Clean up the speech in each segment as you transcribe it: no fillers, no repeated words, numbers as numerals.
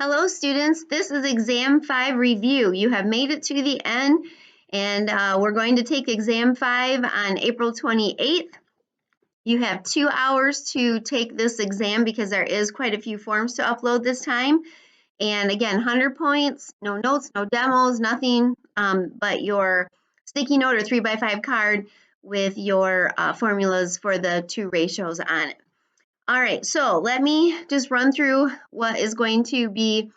Hello students, this is Exam 5 review. You have made it to the end and we're going to take Exam 5 on April 28th. You have 2 hours to take this exam because there is quite a few forms to upload this time. And again, 100 points, no notes, no demos, nothing but your sticky note or 3x5 card with your formulas for the two ratios on it. All right, so let me just run through what is going to be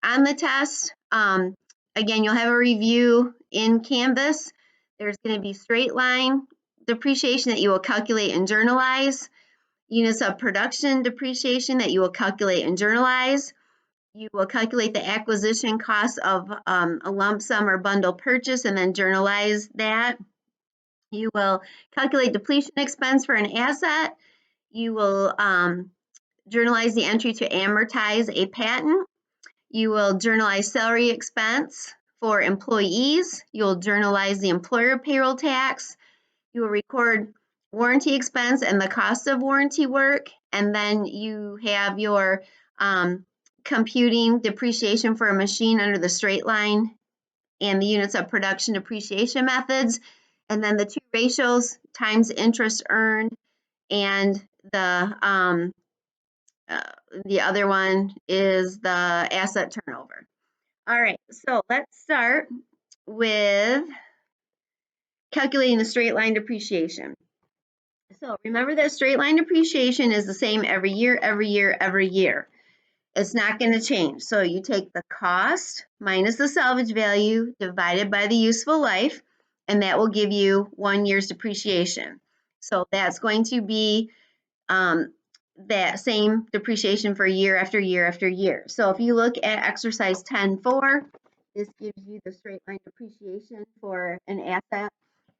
on the test. Again, you'll have a review in Canvas. There's going to be straight line depreciation that you will calculate and journalize, units of production depreciation that you will calculate and journalize. You will calculate the acquisition cost of a lump sum or bundle purchase and then journalize that. You will calculate depletion expense for an asset. You will journalize the entry to amortize a patent. You will journalize salary expense for employees. You'll journalize the employer payroll tax. You will record warranty expense and the cost of warranty work. And then you have your computing depreciation for a machine under the straight line and the units of production depreciation methods. And then the two ratios times interest earned and the other one is the asset turnover. All right, so let's start with calculating the straight line depreciation. So remember that straight line depreciation is the same every year, every year, every year. It's not going to change. So you take the cost minus the salvage value divided by the useful life, and that will give you 1 year's depreciation. So that's going to be that same depreciation for year after year after year. So if you look at exercise 10.4, this gives you the straight line depreciation for an asset,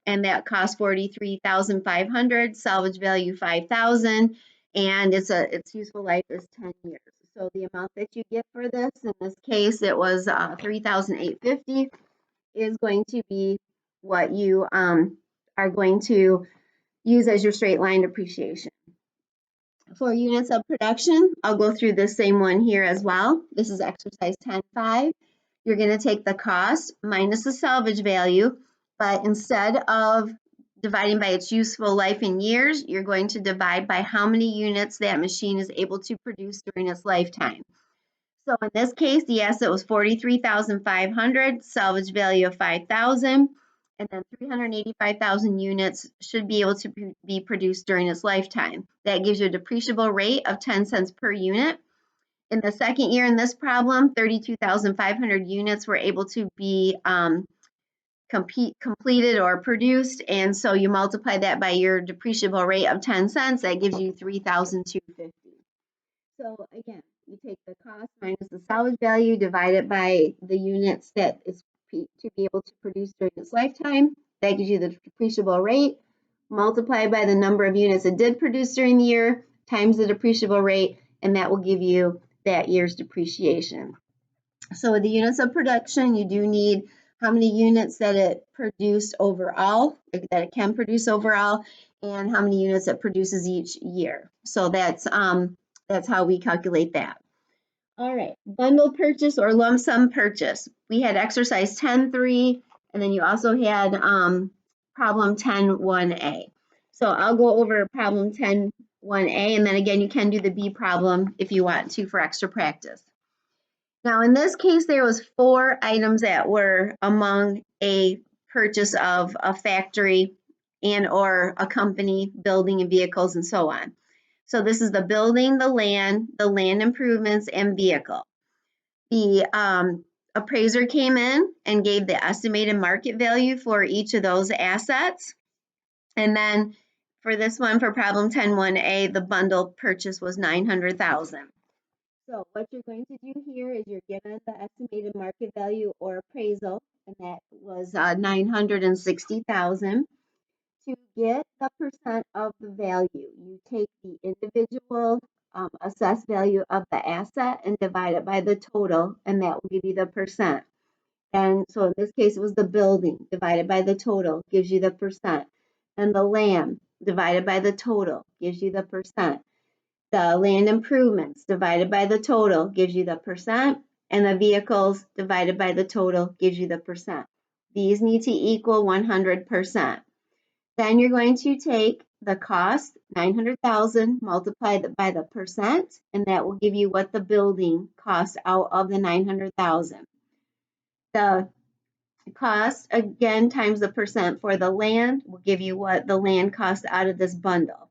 and that costs $43,500, salvage value $5,000, and its useful life is 10 years. So the amount that you get for this, in this case, it was $3,850, is going to be what you are going to use as your straight line depreciation. For units of production, I'll go through the same one here as well. This is exercise 10.5. You're going to take the cost minus the salvage value, but instead of dividing by its useful life in years, you're going to divide by how many units that machine is able to produce during its lifetime. So in this case, the asset was $43,500, salvage value of $5,000, and then 385,000 units should be able to be produced during its lifetime. That gives you a depreciable rate of 10 cents per unit. In the second year in this problem, 32,500 units were able to be completed or produced, and so you multiply that by your depreciable rate of 10 cents, that gives you 3,250. So again, you take the cost minus the salvage value, divide it by the units that is to be able to produce during its lifetime. That gives you the depreciable rate, multiply by the number of units it did produce during the year, times the depreciable rate, and that will give you that year's depreciation. So with the units of production, you do need how many units that it produced overall, that it can produce overall, and how many units it produces each year. So that's how we calculate that. All right, bundle purchase or lump sum purchase. We had exercise 10.3, and then you also had problem 10.1a. So I'll go over problem 10.1a, and then again, you can do the B problem if you want to for extra practice. Now, in this case, there was 4 items that were among a purchase of a factory and or a company, building and vehicles and so on. So this is the building, the land improvements, and vehicle. The appraiser came in and gave the estimated market value for each of those assets. And then for this one, for problem 10.1a, the bundle purchase was $900,000. So what you're going to do here is you're given the estimated market value or appraisal, and that was $960,000. To get the percent of the value, you take the individual assessed value of the asset and divide it by the total, and that will give you the percent. And so in this case, it was the building divided by the total gives you the percent, and the land divided by the total gives you the percent. The land improvements divided by the total gives you the percent, and the vehicles divided by the total gives you the percent. These need to equal 100%. Then you're going to take the cost, 900,000, multiplied by the percent, and that will give you what the building costs out of the 900,000. The cost, again, times the percent for the land will give you what the land costs out of this bundle.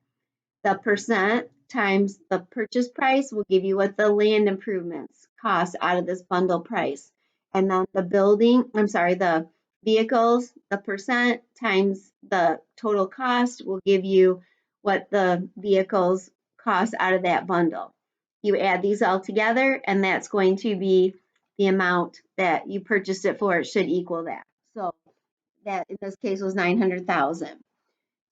The percent times the purchase price will give you what the land improvements cost out of this bundle price. And then the vehicles, the percent times the total cost will give you what the vehicles cost out of that bundle. You add these all together, and that's going to be the amount that you purchased it for. It should equal that. So that in this case was 900,000.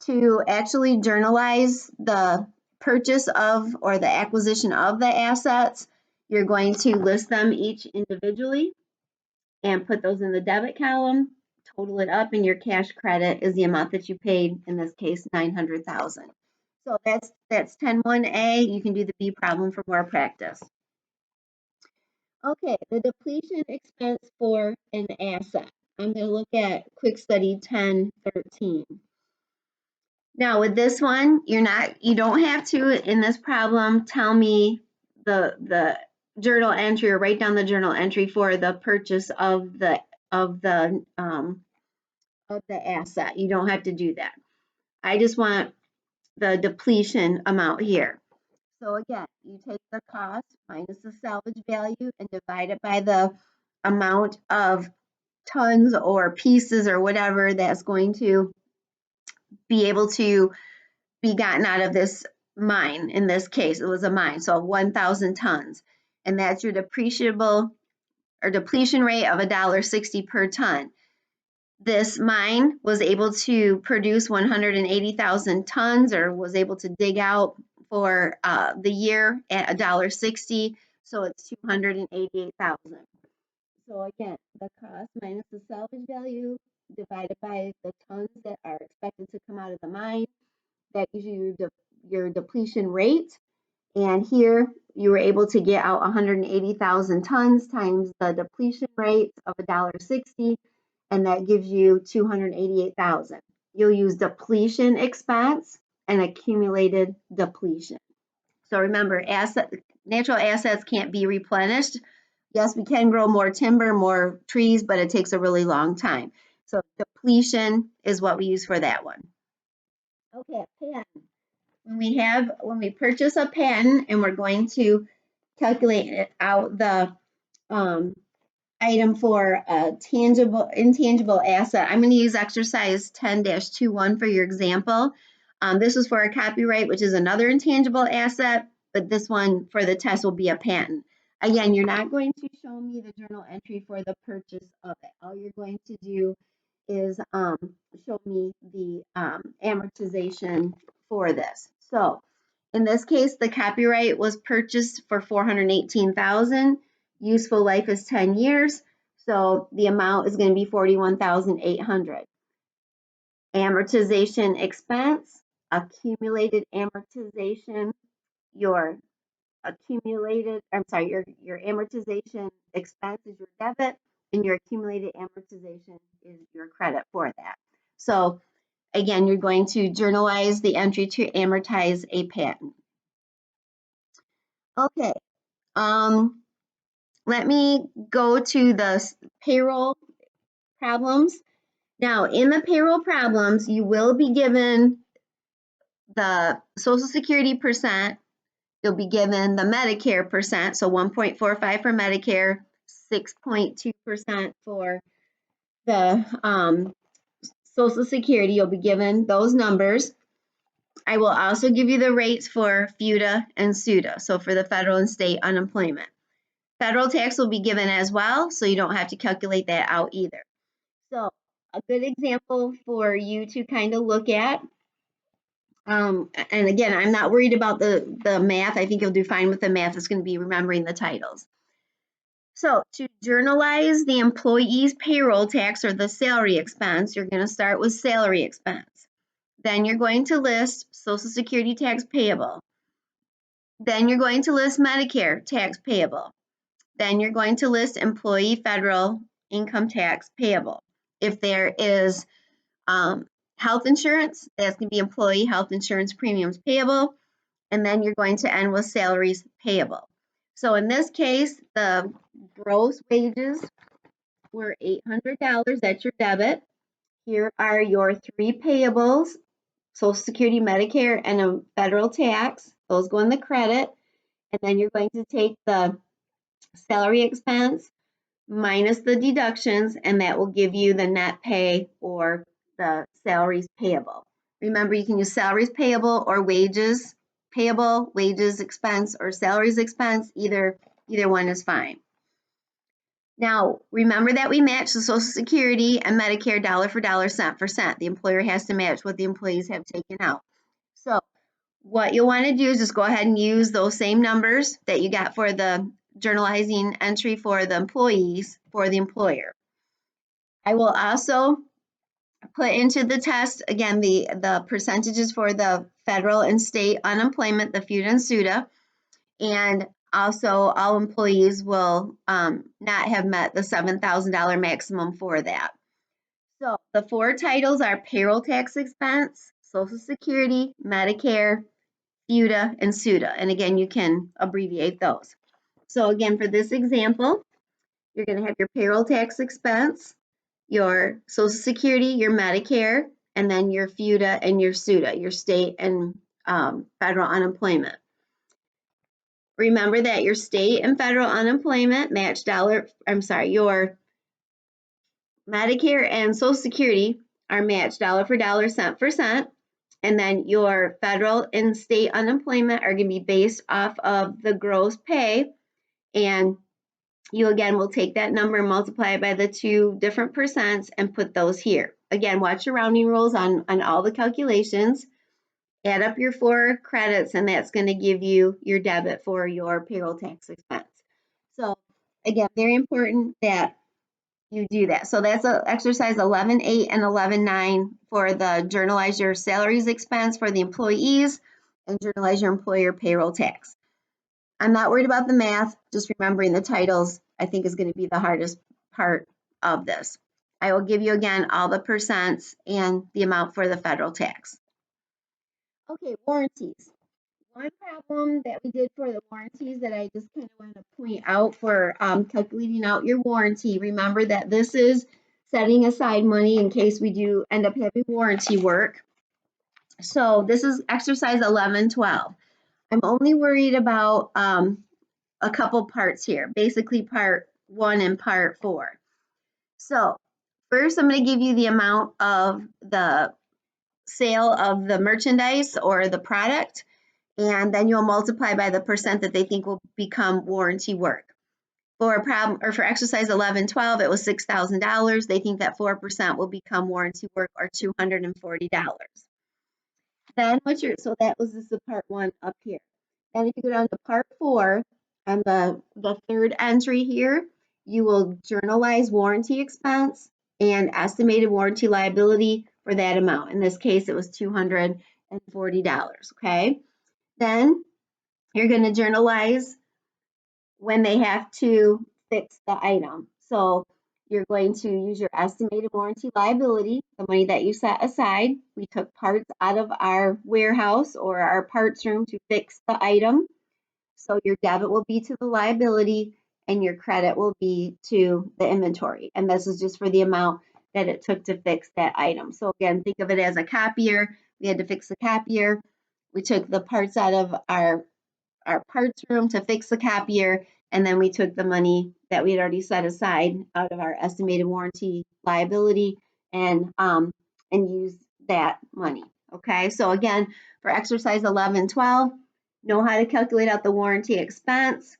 To actually journalize the purchase of or the acquisition of the assets, you're going to list them each individually and put those in the debit column, total it up, and your cash credit is the amount that you paid, in this case, 900,000. So that's 10.1a. You can do the B problem for more practice. Okay, the depletion expense for an asset. I'm going to look at quick study 10.13. Now with this one, you don't have to, in this problem, tell me the journal entry or write down the journal entry for the purchase of the asset. You don't have to do that. I just want the depletion amount here. So again, you take the cost minus the salvage value and divide it by the amount of tons or pieces or whatever that's going to be able to be gotten out of this mine. In this case, it was a mine, so 1,000 tons. And that's your depreciable or depletion rate of $1.60 per ton. This mine was able to produce 180,000 tons, or was able to dig out for the year at $1.60, so it's 288,000. So again, the cost minus the salvage value divided by the tons that are expected to come out of the mine, that gives you your depletion rate. And here you were able to get out 180,000 tons times the depletion rate of $1.60, and that gives you 288,000. You'll use depletion expense and accumulated depletion. So remember, natural assets can't be replenished. Yes, we can grow more timber, more trees, but it takes a really long time. So depletion is what we use for that one. Okay, a pen. When we purchase a pen and we're going to calculate out the item for a intangible asset, I'm going to use exercise 10-21 for your example. This is for a copyright, which is another intangible asset, but this one for the test will be a patent. Again, you're not going to show me the journal entry for the purchase of it. All you're going to do is show me the amortization for this. So in this case, the copyright was purchased for $418,000. Useful life is 10 years. So the amount is going to be $41,800. Amortization expense, accumulated amortization, your amortization expense is your debit, and your accumulated amortization is your credit for that. So again, you're going to journalize the entry to amortize a patent. Okay, let me go to the payroll problems. Now, in the payroll problems, you will be given the Social Security percent. You'll be given the Medicare percent, so 1.45 for Medicare, 6.2% for the Social Security. You'll be given those numbers. I will also give you the rates for FUTA and SUTA, so for the federal and state unemployment. Federal tax will be given as well, so you don't have to calculate that out either. So a good example for you to kind of look at. And again, I'm not worried about the math. I think you'll do fine with the math. It's going to be remembering the titles. So to journalize the employee's payroll tax or the salary expense, you're going to start with salary expense. Then you're going to list Social Security tax payable. Then you're going to list Medicare tax payable. then you're going to list employee federal income tax payable. If there is health insurance, that's going to be employee health insurance premiums payable, and then you're going to end with salaries payable. So in this case, the gross wages were $800, that's your debit. Here are your three payables, Social Security, Medicare, and a federal tax. Those go in the credit. And then you're going to take the salary expense minus the deductions, and that will give you the net pay or the salaries payable. Remember, you can use salaries payable or wages payable, wages expense, or salaries expense. Either one is fine. Now, remember that we match the Social Security and Medicare dollar for dollar, cent for cent. The employer has to match what the employees have taken out. So what you'll want to do is just go ahead and use those same numbers that you got for the journalizing entry for the employees for the employer. I will also put into the test, again, the percentages for the federal and state unemployment, the FUTA and SUTA, and also all employees will not have met the $7,000 maximum for that. So the four titles are payroll tax expense, Social Security, Medicare, FUTA, and SUTA. And again, you can abbreviate those. So again, for this example, you're going to have your payroll tax expense, your Social Security, your Medicare, and then your FUTA and your SUTA, your state and federal unemployment. Remember that your state and federal unemployment match your Medicare and Social Security are matched dollar for dollar, cent for cent. And then your federal and state unemployment are going to be based off of the gross pay. And you again will take that number and multiply it by the two different percents and put those here. Again, watch your rounding rules on all the calculations. Add up your four credits, and that's going to give you your debit for your payroll tax expense. So again, very important that you do that. So that's exercise 11.8 and 11.9 for the journalize your salaries expense for the employees and journalize your employer payroll tax. I'm not worried about the math, just remembering the titles I think is going to be the hardest part of this. I will give you again all the percents and the amount for the federal tax. Okay, warranties. One problem that we did for the warranties that I just kind of want to point out for calculating out your warranty, remember that this is setting aside money in case we do end up having warranty work. So this is exercise 11.12. I'm only worried about a couple parts here, basically part 1 and part 4. So first I'm going to give you the amount of the sale of the merchandise or the product, and then you'll multiply by the percent that they think will become warranty work. For exercise 11.12, it was $6,000. They think that 4% will become warranty work, or $240. Then so that was the part 1 up here. Then if you go down to part 4, on the third entry here, you will journalize warranty expense and estimated warranty liability for that amount. In this case, it was $240, okay? Then you're going to journalize when they have to fix the item. So you're going to use your estimated warranty liability, the money that you set aside. We took parts out of our warehouse or our parts room to fix the item. So your debit will be to the liability and your credit will be to the inventory. And this is just for the amount that it took to fix that item. So again, think of it as a copier. We had to fix the copier. We took the parts out of our parts room to fix the copier, and then we took the money that we had already set aside out of our estimated warranty liability and used that money. Okay, so again, for exercise 11.12, know how to calculate out the warranty expense,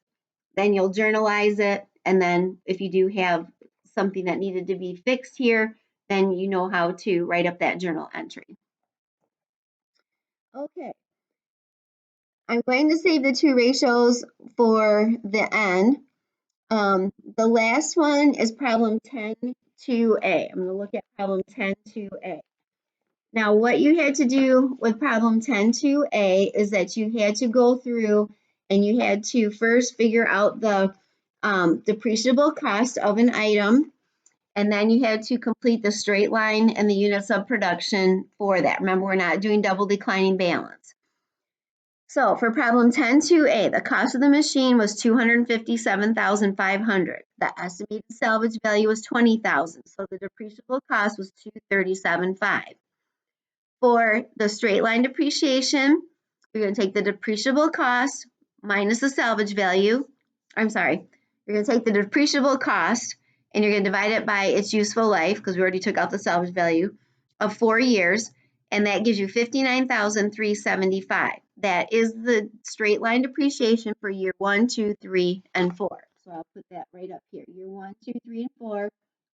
then you'll journalize it, and then if you do have something that needed to be fixed here, then you know how to write up that journal entry. Okay. I'm going to save the two ratios for the end. The last one is problem 10.2a. I'm going to look at problem 10.2a. Now, what you had to do with problem 10.2a is that you had to go through and you had to first figure out the depreciable cost of an item, and then you had to complete the straight line and the units of production for that. Remember, we're not doing double declining balance. So for problem 10-2A, the cost of the machine was $257,500. The estimated salvage value was $20,000. So the depreciable cost was $237,500. For the straight line depreciation, you're going to take the depreciable cost minus the salvage value. You're going to take the depreciable cost and you're going to divide it by its useful life, because we already took out the salvage value, of 4 years, and that gives you $59,375. That is the straight line depreciation for year 1, 2, 3, and 4. So I'll put that right up here. Year 1, 2, 3, and 4,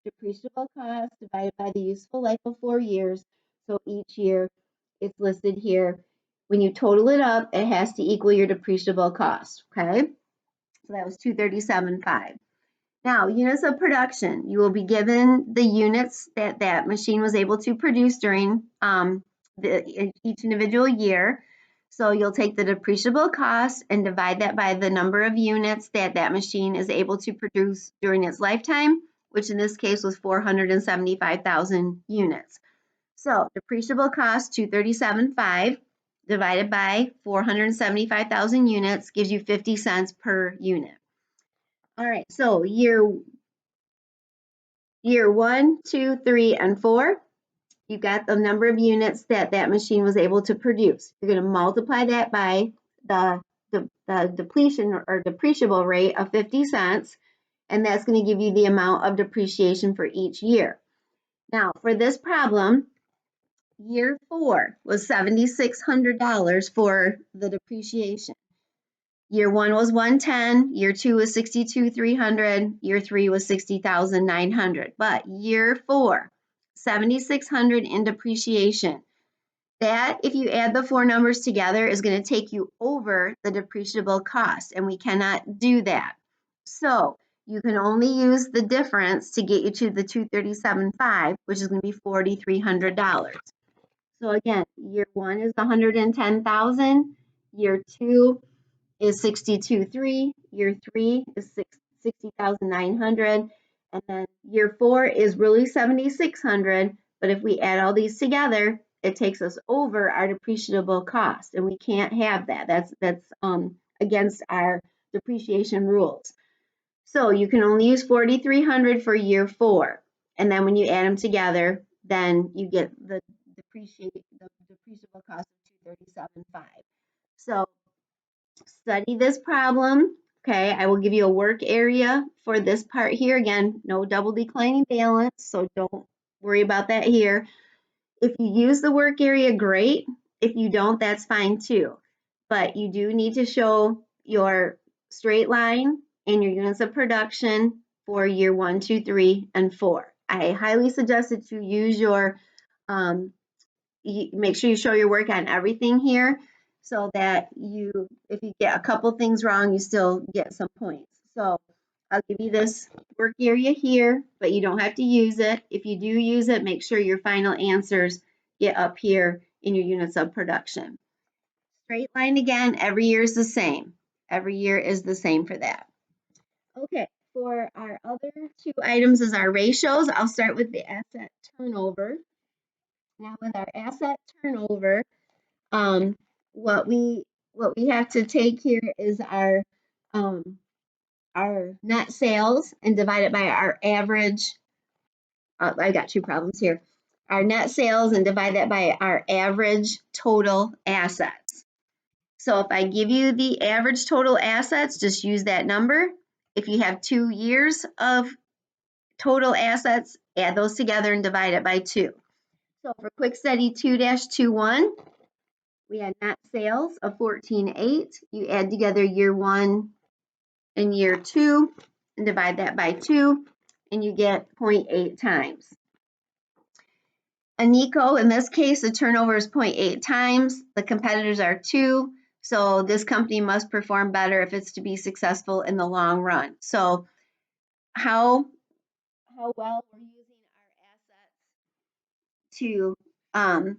depreciable cost divided by the useful life of 4 years. So each year it's listed here. When you total it up, it has to equal your depreciable cost, okay? So that was $237,500. Now, units of production. You will be given the units that that machine was able to produce during each individual year. So you'll take the depreciable cost and divide that by the number of units that that machine is able to produce during its lifetime, which in this case was 475,000 units. So depreciable cost, $237,500 divided by 475,000 units gives you 50 cents per unit. All right, so year 1, 2, 3, and 4, you got the number of units that that machine was able to produce. You're going to multiply that by the depletion or depreciable rate of 50 cents, and that's going to give you the amount of depreciation for each year. Now, for this problem, year 4 was $7,600 for the depreciation. Year 1 was $110,000, year 2 was $62,300, year 3 was $60,900. But year 4, $7,600 in depreciation. That, if you add the 4 numbers together, is going to take you over the depreciable cost, and we cannot do that. So you can only use the difference to get you to the $237,500, which is going to be $4,300. So again, year 1 is $110,000, year 2 is $62,300, year 3 is $60,900, and then year 4 is really $7,600. But if we add all these together, it takes us over our depreciable cost, and we can't have that. That's against our depreciation rules. So you can only use $4,300 for year 4, and then when you add them together, then you get the depreciable cost of $237,500. So study this problem. Okay, I will give you a work area for this part here. Again, no double declining balance, so don't worry about that here. If you use the work area, great. If you don't, that's fine too. But you do need to show your straight line and your units of production for year 1, 2, 3, and 4. I highly suggest that you use your, make sure you show your work on everything here, so that if you get a couple things wrong, you still get some points. So I'll give you this work area here, but you don't have to use it. If you do use it, make sure your final answers get up here in your units of production. Straight line again, every year is the same. Every year is the same for that. Okay, for our other 2 items is our ratios. I'll start with the asset turnover. Now with our asset turnover, what we have to take here is our net sales and divide it by our average. I got 2 problems here. Our net sales and divide that by our average total assets. So if I give you the average total assets, just use that number. If you have 2 years of total assets, add those together and divide it by 2. So for quick study 2-21, we had net sales of $14,800. You add together year 1 and year 2 and divide that by 2, and you get 0.8 times. Anico, in this case, the turnover is 0.8 times. The competitors are 2, so this company must perform better if it's to be successful in the long run. So how well we're using our assets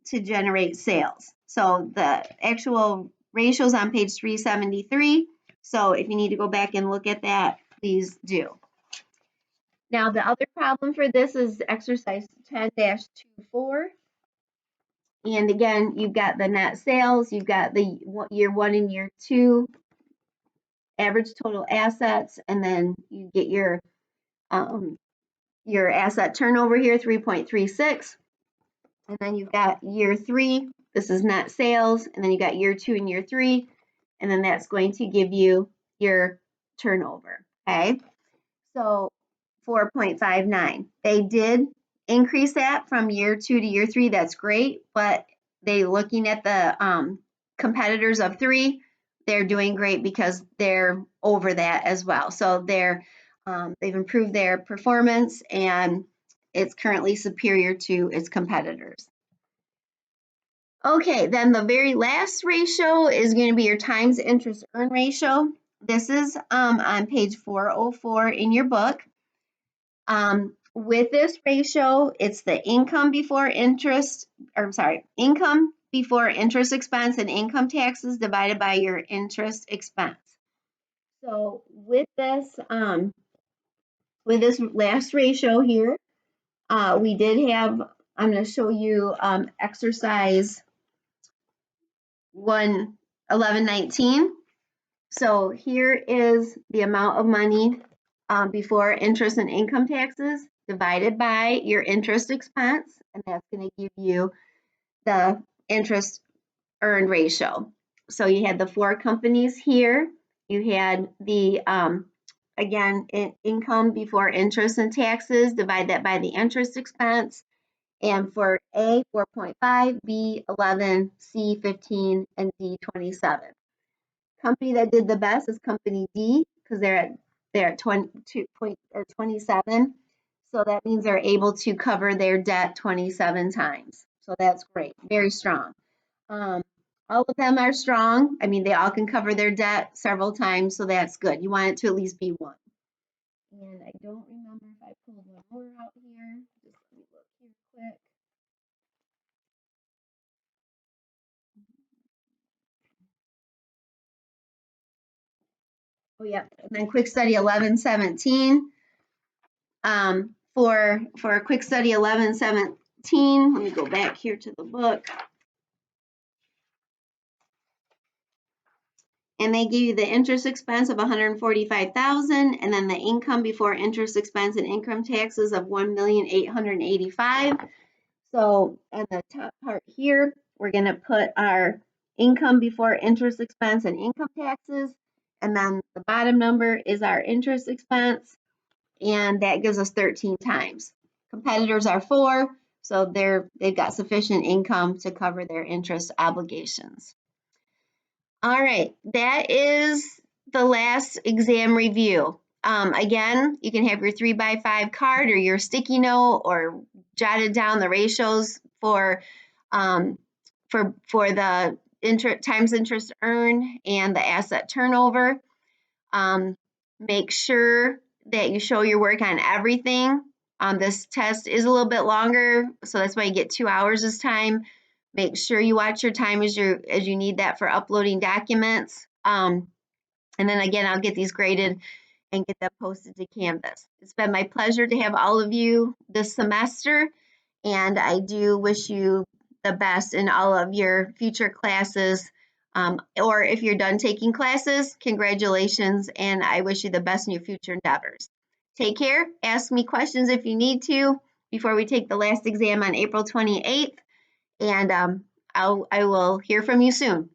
to generate sales. So the actual ratios on page 373, So if you need to go back and look at that, please do. Now, the other problem for this is exercise 10-24. And again, you've got the net sales, you've got the year 1 and year 2 average total assets, and then you get your asset turnover here, 3.36. And then you've got year 3, this is net sales, and then you got year 2 and year 3, and then that's going to give you your turnover, okay? So 4.59. They did increase that from year 2 to year 3. That's great, but they looking at the competitors of 3, they're doing great because they're over that as well. So they've improved their performance, and it's currently superior to its competitors. Okay, then the very last ratio is going to be your times interest earn ratio. This is on page 404 in your book. With this ratio, it's the income before interest expense and income taxes divided by your interest expense. So with this last ratio here, we did have, I'm going to show you exercise 1119. So here is the amount of money before interest and income taxes divided by your interest expense, and that's going to give you the interest earned ratio. So you had the 4 companies here. You had the, again, income before interest and taxes, divide that by the interest expense. And for A, 4.5, B, 11, C, 15, and D, 27. Company that did the best is company D, because they're at 27. So that means they're able to cover their debt 27 times. So that's great, very strong. All of them are strong. I mean, they all can cover their debt several times, so that's good. You want it to at least be 1. And I don't remember if I pulled one more out here. Just let me look here quick. Oh yeah, and then quick study 1117. For quick study 1117, let me go back here to the book. And they give you the interest expense of $145,000, and then the income before interest expense and income taxes of $1,885,000. So at the top part here, we're going to put our income before interest expense and income taxes, and then the bottom number is our interest expense, and that gives us 13 times. Competitors are 4, so they've got sufficient income to cover their interest obligations. All right, that is the last exam review. Again, you can have your 3x5 card or your sticky note, or jotted down the ratios for the times interest earned and the asset turnover. Make sure that you show your work on everything. This test is a little bit longer, so that's why you get 2 hours this time. Make sure you watch your time as you need that for uploading documents. And then again, I'll get these graded and get them posted to Canvas. It's been my pleasure to have all of you this semester, and I do wish you the best in all of your future classes. Or if you're done taking classes, congratulations, and I wish you the best in your future endeavors. Take care. Ask me questions if you need to before we take the last exam on April 28th, and I will hear from you soon.